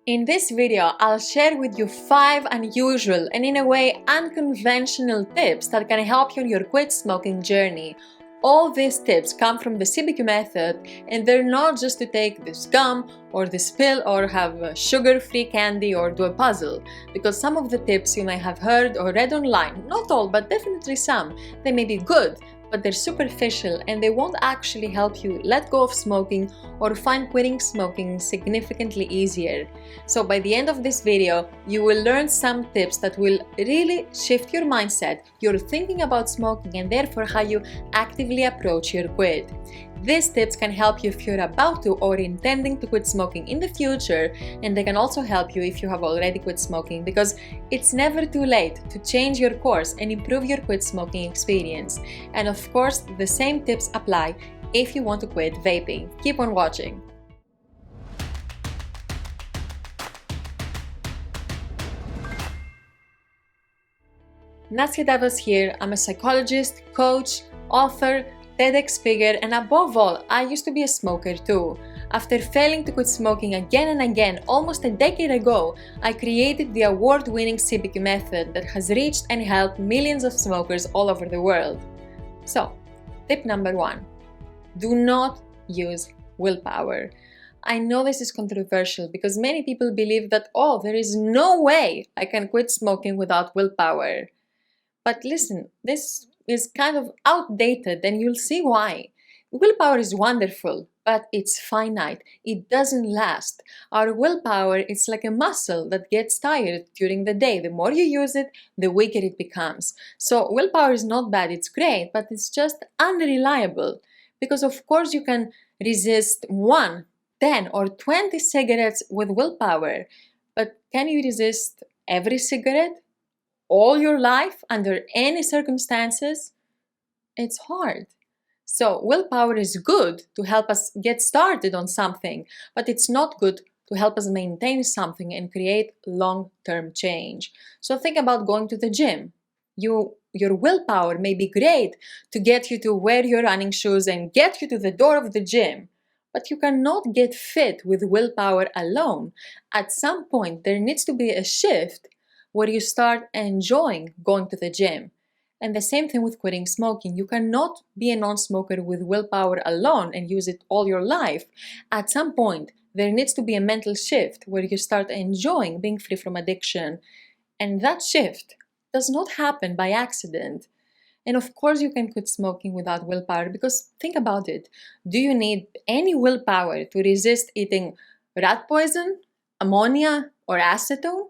In this video, I'll share with you 5 unusual and in a way unconventional tips that can help you on your quit smoking journey. All these tips come from the CBQ method, and they're not just to take this gum or this pill or have a sugar-free candy or do a puzzle, because some of the tips you may have heard or read online, not all but definitely some, they may be good, but they're superficial and they won't actually help you let go of smoking or find quitting smoking significantly easier. So by the end of this video, you will learn some tips that will really shift your mindset, your thinking about smoking, and therefore how you actively approach your quit. These tips can help you if you're about to or intending to quit smoking in the future, and they can also help you if you have already quit smoking, because it's never too late to change your course and improve your quit smoking experience. And of course, the same tips apply if you want to quit vaping. Keep on watching. Nastia Davos here. I'm a psychologist, coach, author, TEDx speaker, and above all, I used to be a smoker too. After failing to quit smoking again and again almost a decade ago, I created the award-winning CBQ method that has reached and helped millions of smokers all over the world. So, tip number 1. Do not use willpower. I know this is controversial because many people believe that, there is no way I can quit smoking without willpower. But listen, this is kind of outdated, and you'll see why. Willpower is wonderful, but it's finite. It doesn't last. Our willpower is like a muscle that gets tired during the day. The more you use it, the weaker it becomes. So willpower is not bad, it's great, but it's just unreliable. Because of course you can resist 1, 10 or 20 cigarettes with willpower, but can you resist every cigarette? All your life, under any circumstances? It's hard. So willpower is good to help us get started on something, but it's not good to help us maintain something and create long-term change. So think about going to the gym. Your willpower may be great to get you to wear your running shoes and get you to the door of the gym, but you cannot get fit with willpower alone. At some point, there needs to be a shift where you start enjoying going to the gym. And the same thing with quitting smoking. You cannot be a non-smoker with willpower alone and use it all your life. At some point, there needs to be a mental shift where you start enjoying being free from addiction. And that shift does not happen by accident. And of course you can quit smoking without willpower, because think about it. Do you need any willpower to resist eating rat poison, ammonia, or acetone?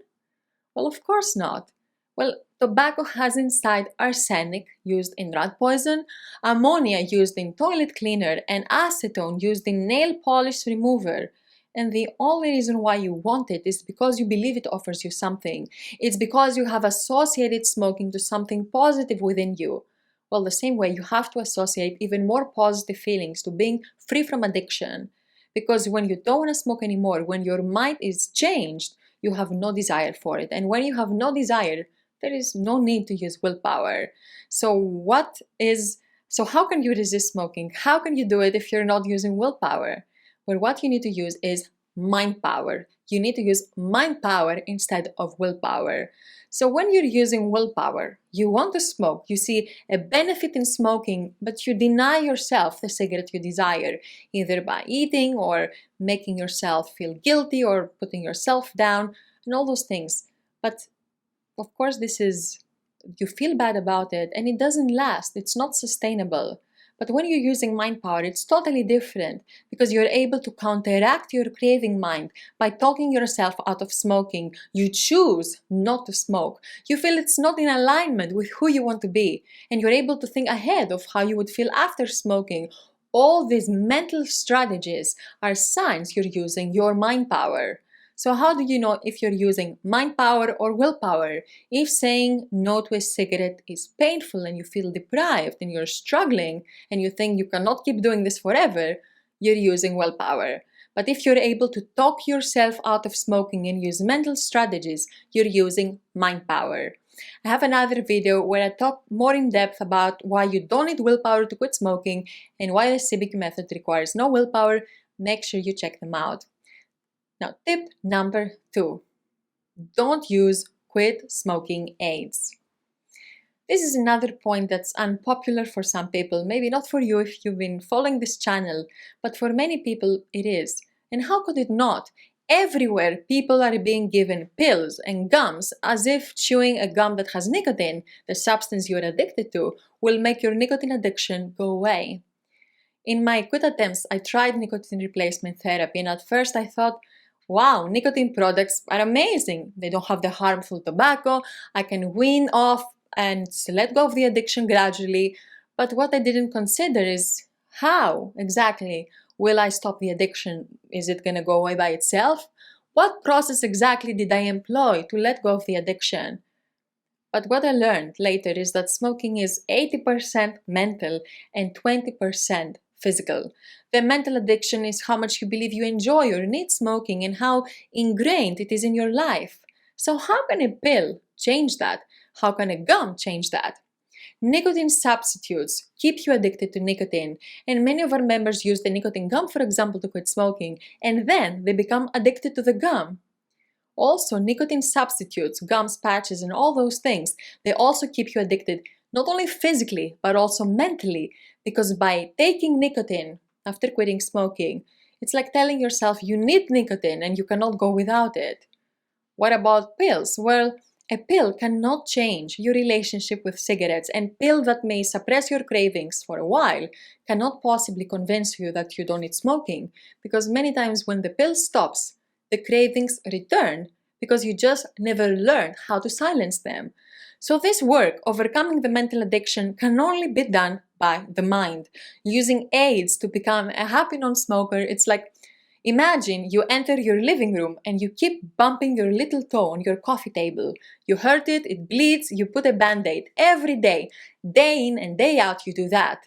Well, of course not. Well, tobacco has inside arsenic, used in rat poison, ammonia used in toilet cleaner, and acetone used in nail polish remover. And the only reason why you want it is because you believe it offers you something. It's because you have associated smoking to something positive within you. Well, the same way you have to associate even more positive feelings to being free from addiction. Because when you don't want to smoke anymore, when your mind is changed, you have no desire for it. And when you have no desire, there is no need to use willpower. So how can you resist smoking? How can you do it if you're not using willpower? Well, what you need to use is mind power. You need to use mind power instead of willpower. So when you're using willpower, you want to smoke, you see a benefit in smoking, but you deny yourself the cigarette you desire, either by eating or making yourself feel guilty or putting yourself down and all those things. But of course you feel bad about it and it doesn't last, it's not sustainable. But when you're using mind power, it's totally different, because you're able to counteract your craving mind by talking yourself out of smoking. You choose not to smoke. You feel it's not in alignment with who you want to be, and you're able to think ahead of how you would feel after smoking. All these mental strategies are signs you're using your mind power. So how do you know if you're using mind power or willpower? If saying no to a cigarette is painful and you feel deprived and you're struggling and you think you cannot keep doing this forever, you're using willpower. But if you're able to talk yourself out of smoking and use mental strategies, you're using mind power. I have another video where I talk more in depth about why you don't need willpower to quit smoking and why the CBQ method requires no willpower. Make sure you check them out. Now, tip number 2, don't use quit smoking aids. This is another point that's unpopular for some people, maybe not for you if you've been following this channel, but for many people it is. And how could it not? Everywhere people are being given pills and gums as if chewing a gum that has nicotine, the substance you're addicted to, will make your nicotine addiction go away. In my quit attempts, I tried nicotine replacement therapy, and at first I thought, wow, nicotine products are amazing. They don't have the harmful tobacco. I can wean off and let go of the addiction gradually. But what I didn't consider is how exactly will I stop the addiction? Is it going to go away by itself? What process exactly did I employ to let go of the addiction? But what I learned later is that smoking is 80% mental and 20% physical. The mental addiction is how much you believe you enjoy or need smoking and how ingrained it is in your life. So how can a pill change that? How can a gum change that? Nicotine substitutes keep you addicted to nicotine, and many of our members use the nicotine gum, for example, to quit smoking, and then they become addicted to the gum. Also, nicotine substitutes, gums, patches, and all those things, they also keep you addicted, not only physically, but also mentally, because by taking nicotine after quitting smoking, it's like telling yourself you need nicotine and you cannot go without it. What about pills? Well, a pill cannot change your relationship with cigarettes, and pill that may suppress your cravings for a while cannot possibly convince you that you don't need smoking, because many times when the pill stops, the cravings return because you just never learned how to silence them. So this work, overcoming the mental addiction, can only be done by the mind. Using aids to become a happy non-smoker, it's like, imagine you enter your living room and you keep bumping your little toe on your coffee table. You hurt it, it bleeds, you put a band-aid every day. Day in and day out you do that.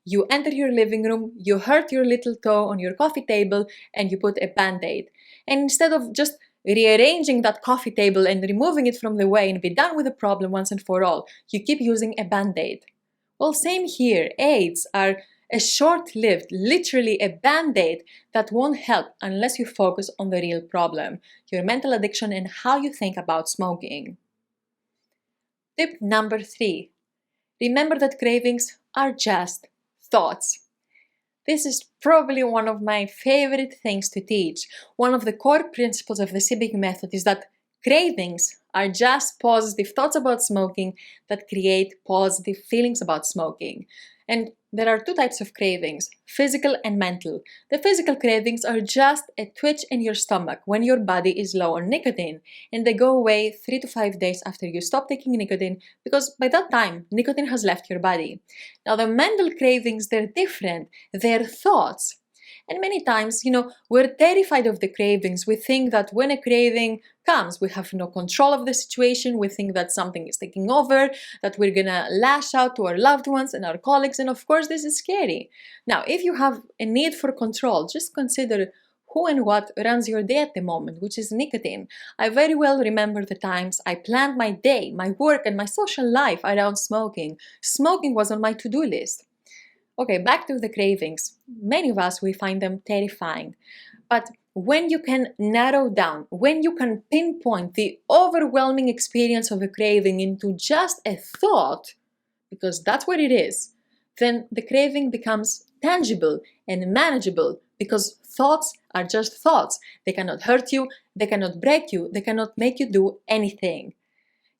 You enter your living room, you hurt your little toe on your coffee table and you put a band-aid. And instead of just rearranging that coffee table and removing it from the way and be done with the problem once and for all, you keep using a band-aid. Well, same here. Aids are a short-lived, literally a band-aid that won't help unless you focus on the real problem, your mental addiction and how you think about smoking. Tip number 3. Remember that cravings are just thoughts. This is probably one of my favorite things to teach. One of the core principles of the CBQ method is that cravings are just positive thoughts about smoking that create positive feelings about smoking. And there are two types of cravings, physical and mental. The physical cravings are just a twitch in your stomach when your body is low on nicotine, and they go away 3 to 5 days after you stop taking nicotine because by that time, nicotine has left your body. Now the mental cravings, they're different. They're thoughts. And many times, we're terrified of the cravings. We think that when a craving comes, we have no control of the situation. We think that something is taking over, that we're gonna lash out to our loved ones and our colleagues. And of course, this is scary. Now, if you have a need for control, just consider who and what runs your day at the moment, which is nicotine. I very well remember the times I planned my day, my work, and my social life around smoking. Smoking was on my to-do list. Okay, back to the cravings. Many of us, we find them terrifying. But when you can narrow down, when you can pinpoint the overwhelming experience of a craving into just a thought, because that's what it is, then the craving becomes tangible and manageable because thoughts are just thoughts. They cannot hurt you, they cannot break you, they cannot make you do anything.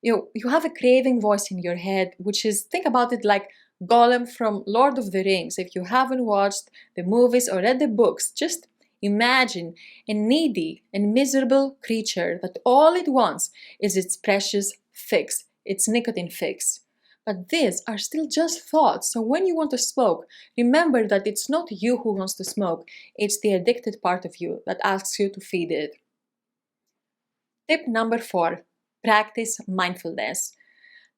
You have a craving voice in your head, which is, think about it like Gollum from Lord of the Rings. If you haven't watched the movies or read the books, just imagine a needy and miserable creature that all it wants is its precious fix, its nicotine fix. But these are still just thoughts, so when you want to smoke, remember that it's not you who wants to smoke, it's the addicted part of you that asks you to feed it. Tip number 4, practice mindfulness.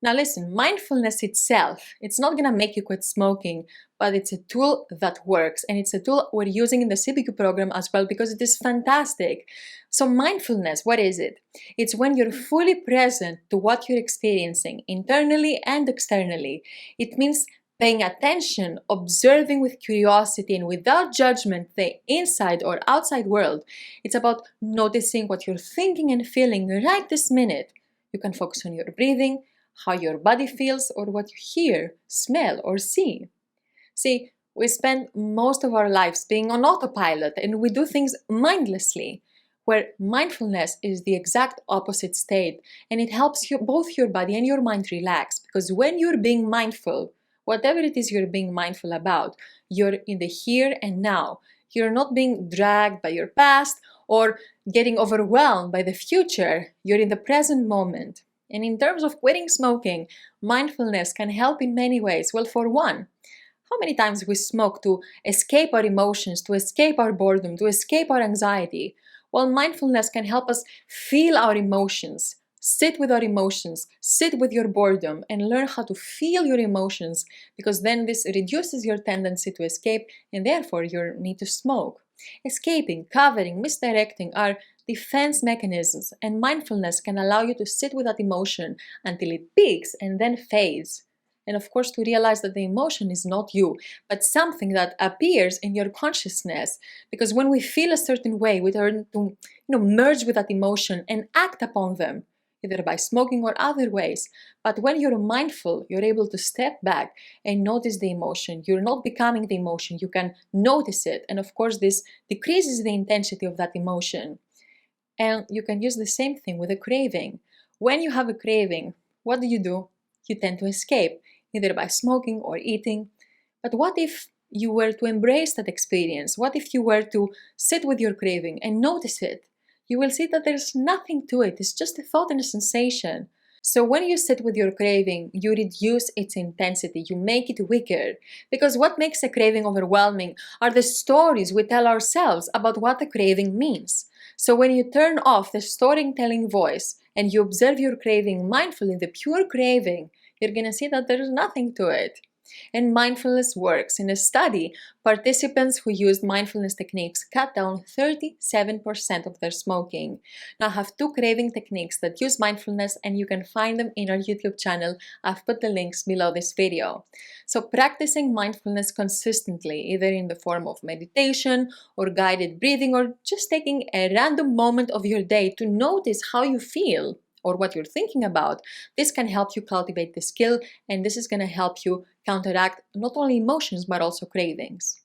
Now listen, mindfulness itself, it's not gonna make you quit smoking, but it's a tool that works, and it's a tool we're using in the CBQ program as well because it is fantastic. So mindfulness, what is it? It's when you're fully present to what you're experiencing, internally and externally. It means paying attention, observing with curiosity and without judgment the inside or outside world. It's about noticing what you're thinking and feeling right this minute. You can focus on your breathing, how your body feels, or what you hear, smell, or see. See, we spend most of our lives being on autopilot and we do things mindlessly, where mindfulness is the exact opposite state, and it helps you, both your body and your mind relax, because when you're being mindful, whatever it is you're being mindful about, you're in the here and now. You're not being dragged by your past or getting overwhelmed by the future. You're in the present moment. And in terms of quitting smoking, mindfulness can help in many ways. Well, for one, how many times we smoke to escape our emotions, to escape our boredom, to escape our anxiety? Well, mindfulness can help us feel our emotions, sit with our emotions, sit with your boredom, and learn how to feel your emotions, because then this reduces your tendency to escape and therefore your need to smoke. Escaping, covering, misdirecting are defense mechanisms, and mindfulness can allow you to sit with that emotion until it peaks and then fades. And of course, to realize that the emotion is not you, but something that appears in your consciousness. Because when we feel a certain way, we turn to merge with that emotion and act upon them, either by smoking or other ways. But when you're mindful, you're able to step back and notice the emotion. You're not becoming the emotion, you can notice it. And of course, this decreases the intensity of that emotion. And you can use the same thing with a craving. When you have a craving, what do? You tend to escape, either by smoking or eating. But what if you were to embrace that experience? What if you were to sit with your craving and notice it? You will see that there's nothing to it. It's just a thought and a sensation. So when you sit with your craving, you reduce its intensity, you make it weaker. Because what makes a craving overwhelming are the stories we tell ourselves about what the craving means. So when you turn off the storytelling voice and you observe your craving mindfully, the pure craving, you're going to see that there is nothing to it. And mindfulness works. In a study, participants who used mindfulness techniques cut down 37% of their smoking. Now, I have two craving techniques that use mindfulness, and you can find them in our YouTube channel. I've put the links below this video. So practicing mindfulness consistently, either in the form of meditation or guided breathing, or just taking a random moment of your day to notice how you feel or what you're thinking about, this can help you cultivate the skill, and this is going to help you counteract not only emotions but also cravings.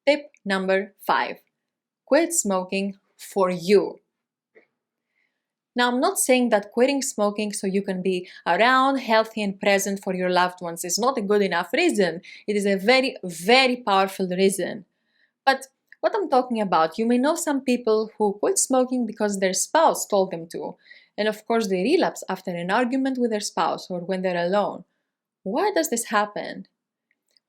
Tip number 5. Quit smoking for you. Now, I'm not saying that quitting smoking so you can be around, healthy and present for your loved ones is not a good enough reason. It is a very, very powerful reason. But what I'm talking about, you may know some people who quit smoking because their spouse told them to. And of course, they relapse after an argument with their spouse or when they're alone. Why does this happen?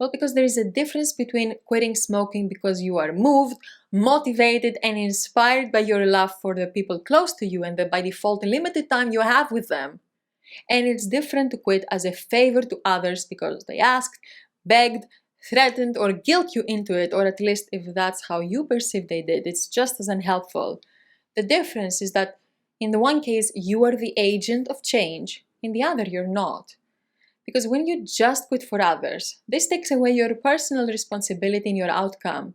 Well, because there is a difference between quitting smoking because you are moved, motivated, and inspired by your love for the people close to you and the by default limited time you have with them. And it's different to quit as a favor to others because they asked, begged, threatened, or guilt you into it, or at least if that's how you perceive they did, it's just as unhelpful. The difference is that in the one case, you are the agent of change, in the other, you're not. Because when you just quit for others, this takes away your personal responsibility in your outcome.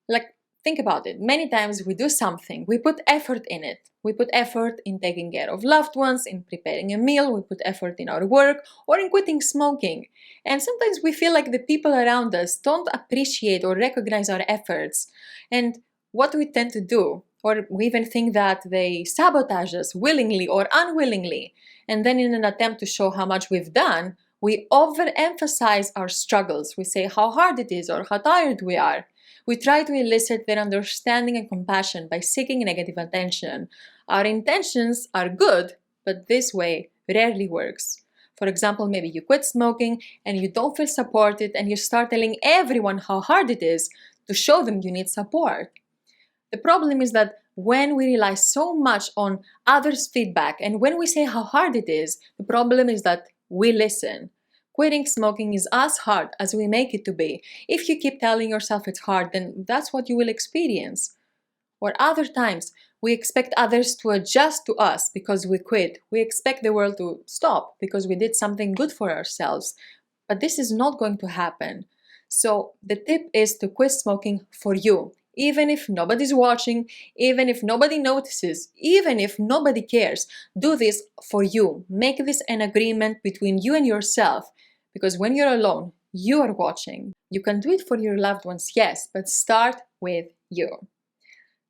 Like, think about it. Many times we do something, we put effort in it. We put effort in taking care of loved ones, in preparing a meal, we put effort in our work, or in quitting smoking. And sometimes we feel like the people around us don't appreciate or recognize our efforts. And what we tend to do, or we even think that they sabotage us willingly or unwillingly. And then in an attempt to show how much we've done, we overemphasize our struggles. We say how hard it is or how tired we are. We try to elicit their understanding and compassion by seeking negative attention. Our intentions are good, but this way rarely works. For example, maybe you quit smoking and you don't feel supported and you start telling everyone how hard it is to show them you need support. The problem is that when we rely so much on others' feedback and when we say how hard it is, the problem is that we listen. Quitting smoking is as hard as we make it to be. If you keep telling yourself it's hard, then that's what you will experience. Or other times, we expect others to adjust to us because we quit. We expect the world to stop because we did something good for ourselves. but this is not going to happen. So the tip is to quit smoking for you. Even if nobody's watching, even if nobody notices, even if nobody cares, do this for you. Make this an agreement between you and yourself, because when you're alone, you are watching. You can do it for your loved ones, yes, but start with you.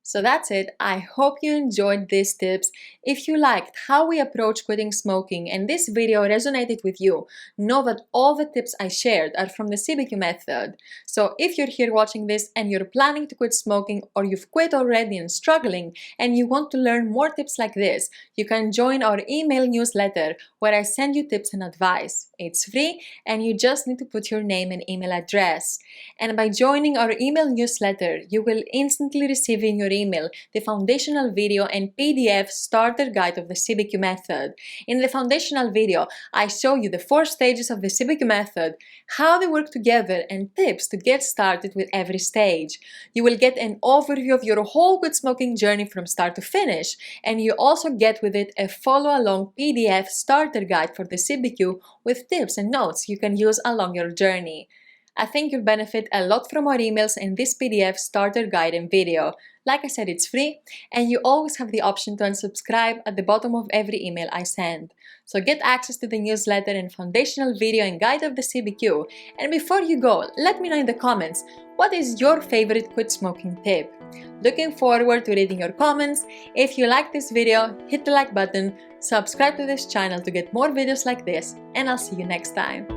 So that's it. I hope you enjoyed these tips. If you liked how we approach quitting smoking and this video resonated with you, know that all the tips I shared are from the CBQ method. So if you're here watching this and you're planning to quit smoking, or you've quit already and struggling and you want to learn more tips like this, you can join our email newsletter where I send you tips and advice. It's free and you just need to put your name and email address. And by joining our email newsletter, you will instantly receive in your email the foundational video and PDF starter guide of the CBQ method. In the foundational video, I show you the 4 stages of the CBQ method, how they work together, and tips to get started with every stage. You will get an overview of your whole quit smoking journey from start to finish, and you also get with it a follow-along PDF starter guide for the CBQ with tips and notes you can use along your journey. I think you'll benefit a lot from our emails and this PDF starter guide and video. Like I said, it's free, and you always have the option to unsubscribe at the bottom of every email I send. So get access to the newsletter and foundational video and guide of the CBQ. And before you go, let me know in the comments, what is your favorite quit smoking tip? Looking forward to reading your comments. If you like this video, hit the like button, subscribe to this channel to get more videos like this, and I'll see you next time.